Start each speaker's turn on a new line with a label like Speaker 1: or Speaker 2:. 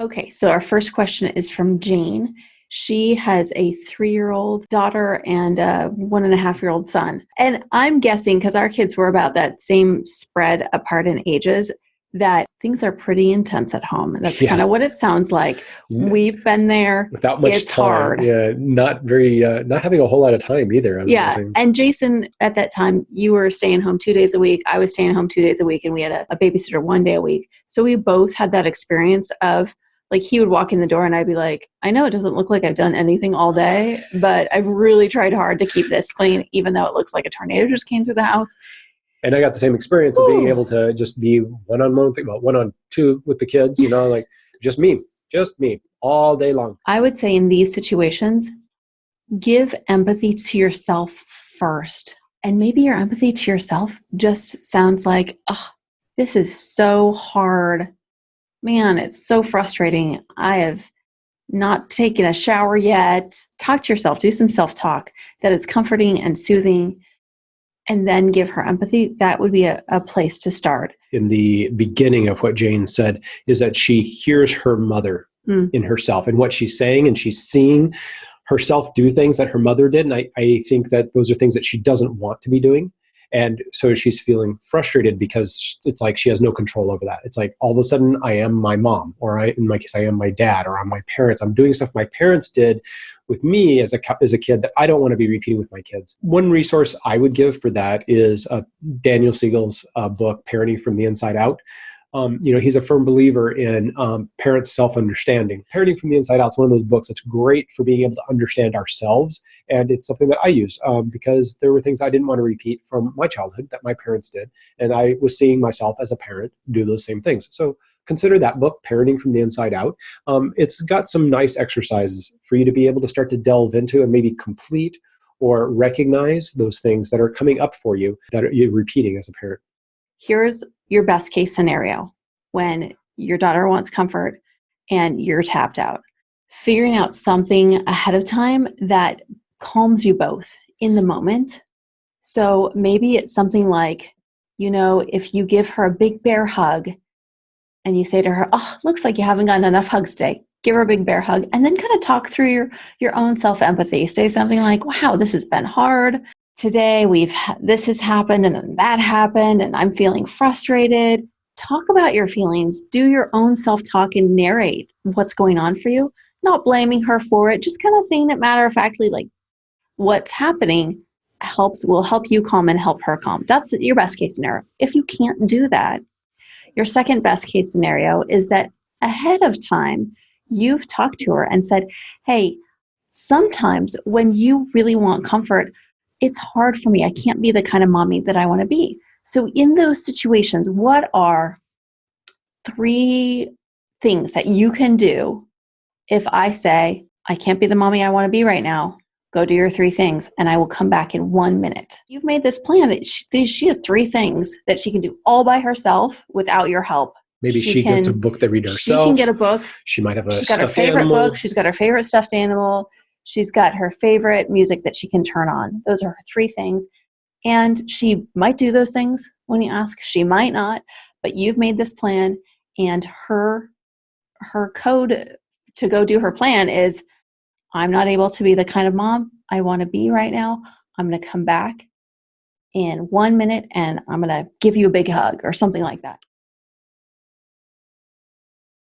Speaker 1: Okay, so our first question is from Jane. She has a 3-year-old daughter and a 1.5-year-old son. And I'm guessing, because our kids were about that same spread apart in ages, that things are pretty intense at home. That's
Speaker 2: Yeah.
Speaker 1: kind of what it sounds like. We've been there.
Speaker 2: Without much
Speaker 1: It's
Speaker 2: time.
Speaker 1: hard.
Speaker 2: Yeah, not having a whole lot of time either. I'm guessing.
Speaker 1: And Jason, at that time, you were staying home 2 days a week. I was staying home 2 days a week, and we had a babysitter 1 day a week. So we both had that experience of, like, he would walk in the door and I'd be like, I know it doesn't look like I've done anything all day, but I've really tried hard to keep this clean, even though it looks like a tornado just came through the house.
Speaker 2: And I got the same experience of being able to just be one-on-two with the kids, like just me all day long.
Speaker 1: I would say in these situations, give empathy to yourself first. And maybe your empathy to yourself just sounds like, oh, this is so hard. Man, it's so frustrating. I have not taken a shower yet. Talk to yourself. Do some self-talk that is comforting and soothing, and then give her empathy. That would be a place to start.
Speaker 2: In the beginning of what Jane said is that she hears her mother in herself and what she's saying, and she's seeing herself do things that her mother did. And I think that those are things that she doesn't want to be doing. And so she's feeling frustrated because it's like she has no control over that. It's like all of a sudden I am my mom, or in my case, I am my dad, or I'm my parents. I'm doing stuff my parents did with me as a kid that I don't want to be repeating with my kids. One resource I would give for that is Daniel Siegel's book, Parenting from the Inside Out. He's a firm believer in parents' self-understanding. Parenting from the Inside Out is one of those books that's great for being able to understand ourselves. And it's something that I use because there were things I didn't want to repeat from my childhood that my parents did. And I was seeing myself as a parent do those same things. So consider that book, Parenting from the Inside Out. It's got some nice exercises for you to be able to start to delve into and maybe complete or recognize those things that are coming up for you that you're repeating as a parent.
Speaker 1: Here's your best case scenario when your daughter wants comfort and you're tapped out. Figuring out something ahead of time that calms you both in the moment. So maybe it's something like, if you give her a big bear hug and you say to her, oh, looks like you haven't gotten enough hugs today. Give her a big bear hug, and then kind of talk through your own self-empathy. Say something like, wow, this has been hard. Today this has happened and then that happened and I'm feeling frustrated. Talk about your feelings. Do your own self-talk and narrate what's going on for you. Not blaming her for it. Just kind of saying it matter-of-factly, like what's happening will help you calm and help her calm. That's your best case scenario. If you can't do that, your second best case scenario is that ahead of time, you've talked to her and said, hey, sometimes when you really want comfort, it's hard for me. I can't be the kind of mommy that I want to be. So in those situations, what are 3 things that you can do if I say, I can't be the mommy I want to be right now? Go do your 3 things and I will come back in 1 minute. You've made this plan that she has 3 things that she can do all by herself without your help.
Speaker 2: Maybe she gets a book to read herself.
Speaker 1: She can get a book.
Speaker 2: She might have
Speaker 1: She's got her favorite book. She's got her favorite stuffed animal. She's got her favorite music that she can turn on. Those are her 3 things. And she might do those things when you ask. She might not, but you've made this plan, and her code to go do her plan is, I'm not able to be the kind of mom I want to be right now. I'm going to come back in 1 minute and I'm going to give you a big hug or something like that.